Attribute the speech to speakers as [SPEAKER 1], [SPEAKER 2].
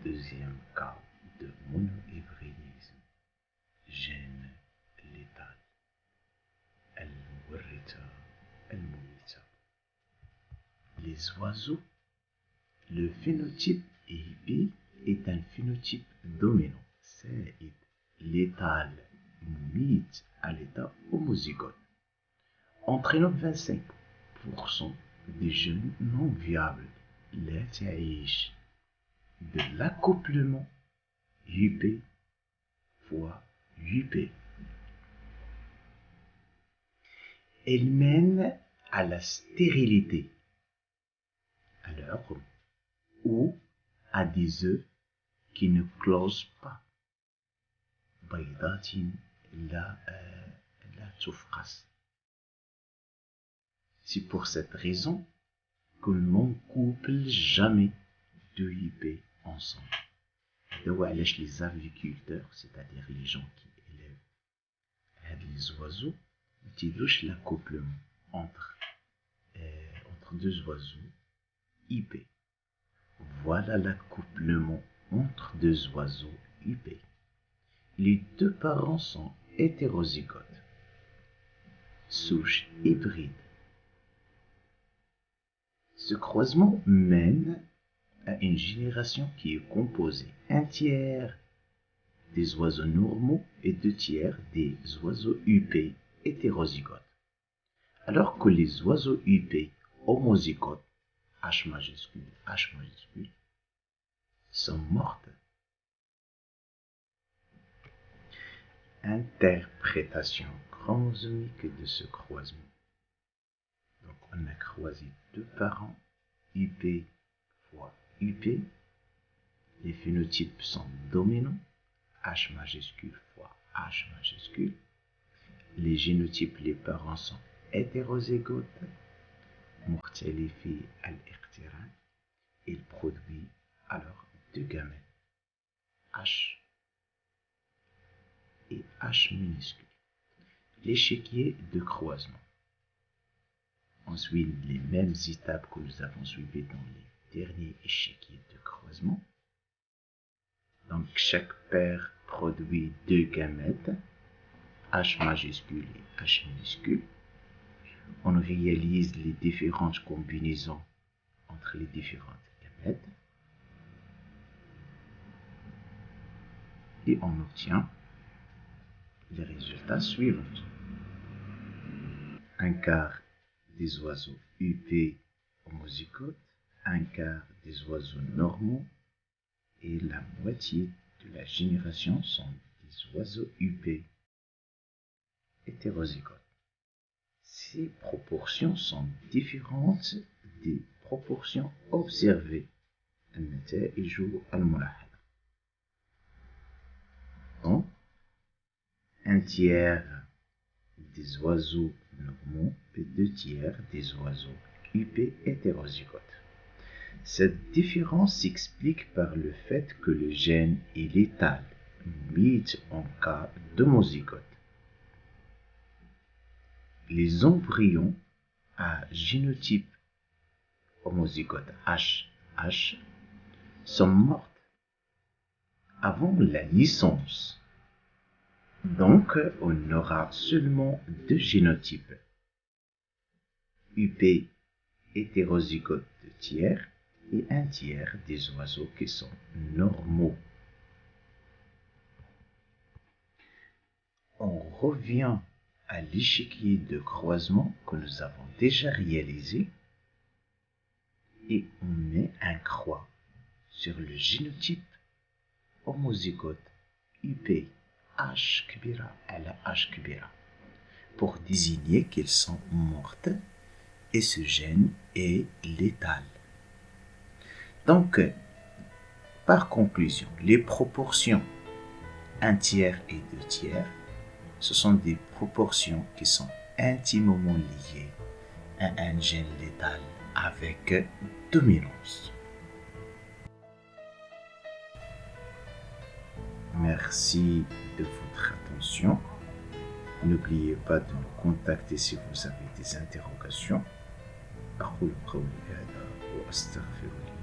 [SPEAKER 1] Deuxième cas de monohybridisme. Gène létal. المورثة المميتة. Les oiseaux, le phénotype IP est un phénotype dominant, سائد, létal, mumite à l'état homozygote, entraînant 25% des jeunes non viables, لا تعيش, de l'accouplement UP fois UP. Elle mène à la stérilité, à l'heure ou à des œufs qui ne closent pas. بيضات لا تفقس. C'est pour cette raison que l'on couple jamais deux IP ensemble. Les aviculteurs, c'est-à-dire les gens qui élèvent les oiseaux, utilisent l'accouplement entre deux oiseaux IP. Voilà l'accouplement entre deux oiseaux IP. Les deux parents sont hétérozygotes, souches hybrides. Ce croisement mène à une génération qui est composée un tiers des oiseaux normaux et deux tiers des oiseaux UP hétérozygotes. Alors que les oiseaux UP homozygotes, H majuscule, sont mortes. Interprétation chromosomique de ce croisement. Donc on a croisé deux parents, UP fois UP. Les phénotypes sont dominants, H majuscule fois H majuscule. Les génotypes, les parents sont hétérozygotes, مختلفي الاقتران. Il produit alors deux gamètes, H et H minuscule. L'échiquier de croisement. On suit les mêmes étapes que nous avons suivies dans les derniers échiquiers de croisement. Donc chaque paire produit deux gamètes, H majuscule et H minuscule. On réalise les différentes combinaisons entre les différentes gamètes et on obtient les résultats suivants. Un quart des oiseaux UP homozygotes, un quart des oiseaux normaux et la moitié de la génération sont des oiseaux UP hétérozygotes. Ces proportions sont différentes des proportions observées. النتائج الملاحظة. Donc, un tiers des oiseaux normaux et deux tiers des oiseaux UP hétérozygotes. Cette différence s'explique par le fait que le gène est létal, mumite en cas d'homozygote. Les embryons à génotype homozygote HH sont mortes avant la naissance. Donc, on aura seulement deux génotypes, UP hétérozygote de tiers et un tiers des oiseaux qui sont normaux. On revient à l'échiquier de croisement que nous avons déjà réalisé et on met un croix sur le génotype homozygote UP H كبيرة على H كبيرة pour désigner qu'elles sont mortes et ce gène est létal. Donc, par conclusion, les proportions 1 tiers et 2 tiers, ce sont des proportions qui sont intimement liées à un gène létal avec dominance. Merci de votre attention. N'oubliez pas de nous contacter si vous avez des interrogations. أقول قولي هذا وأستغفر الله.